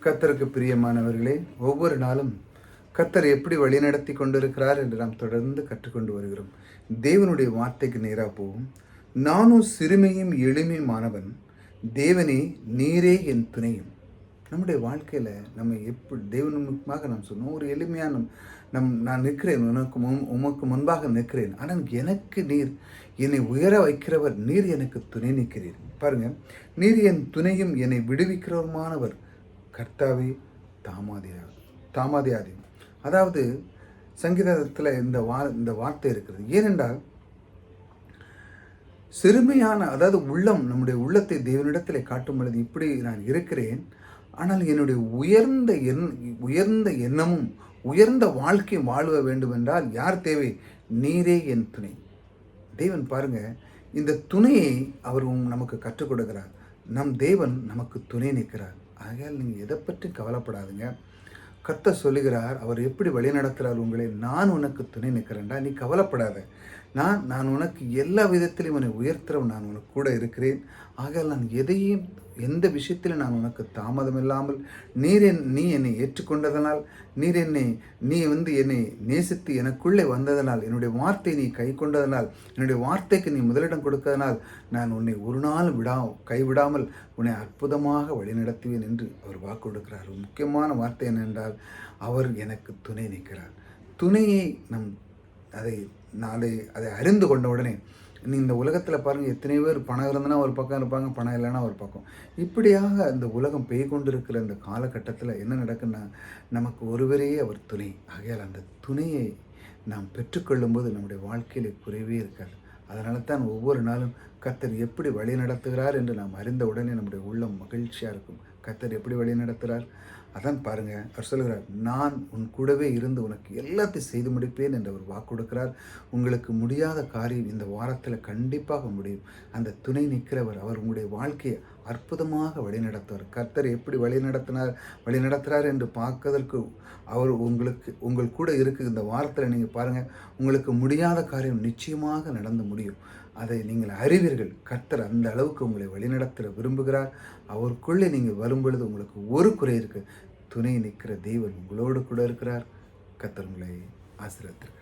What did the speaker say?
கர்த்தருக்கு பிரியமானவர்களே, ஒவ்வொரு நாளும் கர்த்தர் எப்படி வழிநடத்தி கொண்டிருக்கிறார் என்று நாம் தொடர்ந்து கற்றுக்கொண்டு வருகிறோம். தேவனுடைய வார்த்தைக்கு நேராக போவோம். நானும் சிறுமையும் எளிமையுமானவன், தேவனே நீரே என் துணையும். நம்முடைய வாழ்க்கையில் நம்ம எப்படி தேவனுமாக நாம் சொன்னோம், ஒரு எளிமையான நான் நிற்கிறேன், உமக்கு முன்பாக நிற்கிறேன், ஆனால் எனக்கு நீர் என்னை உயர வைக்கிறவர், நீர் எனக்கு துணை நிற்கிறீர். பாருங்கள், நீர் என் துணையும் என்னை விடுவிக்கிறவருமானவர், கர்த்தாவே தாமாதியாதி. அதாவது சங்கீதத்தில் இந்த வார்த்தை இருக்கிறது. ஏனென்றால் சிறுமையான, அதாவது நம்முடைய உள்ளத்தை தேவனிடத்தில் காட்டும் பொழுது இப்படி நான் இருக்கிறேன், ஆனால் என்னுடைய உயர்ந்த எண்ணமும் உயர்ந்த வாழ்க்கையும் வாழ வேண்டும் என்றால் யார் தேவை? நீரே என் துணை. தேவன் பாருங்க, இந்த துணையை அவர் நமக்கு கற்றுக் கொடுக்கிறார். நம் தேவன் நமக்கு துணை நிற்கிறார். ஆகையால் நீங்கள் எதை பற்றி கவலைப்படாதுங்க. கர்த்தர் சொல்லுகிறார், அவர் எப்படி வழி நடத்துகிறார் உங்களை. நான் உனக்கு துணை நிற்கிறேன்டா, நீ கவலைப்படாத. நான் உனக்கு எல்லா விதத்திலும் உன்னை உயர்த்துறவன், நான் உனக்கு கூட இருக்கிறேன். ஆகையால் நான் எந்த விஷயத்திலும் நான் உனக்கு தாமதம் இல்லாமல் நீ என்னை ஏற்றுக்கொண்டதனால், நீ என்னை நேசித்து எனக்குள்ளே வந்ததனால், என்னுடைய வார்த்தை நீ கை கொண்டதனால், என்னுடைய வார்த்தைக்கு நீ முதலிடம் கொடுத்ததனால், நான் உன்னை ஒரு நாள் கைவிடாமல் உன்னை அற்புதமாக வழிநடத்துவேன் என்று அவர் வாக்கு கொடுக்கிறார். ஒரு முக்கியமான வார்த்தை என்னென்றால், அவர் எனக்கு துணை நிற்கிறார். துணையை அதை அறிந்து கொண்ட உடனே, நீ இந்த உலகத்தில் பாருங்கள், எத்தனை பேர் பணம் இருந்தனா ஒரு பக்கம் இருப்பாங்க, பணம் இல்லைன்னா ஒரு பக்கம். இப்படியாக இந்த உலகம் பெய்கொண்டு இருக்கிற இந்த காலகட்டத்தில் என்ன நடக்குன்னா, நமக்கு ஒருவரே அவர் துணை. ஆகையால் அந்த துணையை நாம் பெற்றுக்கொள்ளும்போது நம்முடைய வாழ்க்கையில் குறைவே இருக்காது. அதனால தான் ஒவ்வொரு நாளும் கர்த்தர் எப்படி வழி நடத்துகிறார் என்று நாம் அறிந்த உடனே நம்முடைய உள்ளம் மகிழ்ச்சியாக இருக்கும். கர்த்தர் எப்படி வழி நடத்துகிறார் அதான் பாருங்கள். அவர் சொல்கிறார், நான் உன் கூடவே இருந்து உனக்கு எல்லாத்தையும் செய்து முடிப்பேன் என்று அவர் வாக்கு கொடுக்கிறார். உங்களுக்கு முடியாத காரியம் இந்த வாரத்தில் கண்டிப்பாக முடியும். அந்த துணை நிற்கிறவர், அவர் உங்களுடைய வாழ்க்கையை அற்புதமாக வழிநடத்துவார். கர்த்தர் எப்படி வழிநடத்துகிறார் என்று பார்க்கறதற்கு அவர் உங்கள் கூட இருக்குது. இந்த வாரத்தில் நீங்கள் பாருங்கள், உங்களுக்கு முடியாத காரியம் நிச்சயமாக நடந்து முடியும். அதை நீங்கள் அறிவீர்கள். கர்த்தர் அந்த அளவுக்கு உங்களை வழிநடத்த விரும்புகிறார். அவருக்குள்ளே நீங்கள் வரும்பொழுது உங்களுக்கு ஒரு குறை இருக்குது. துணை நிற்கிற தேவன் உங்களோடு கூட இருக்கிறார். கர்த்தர் உங்களை ஆசீர்வதிக்கிறார்.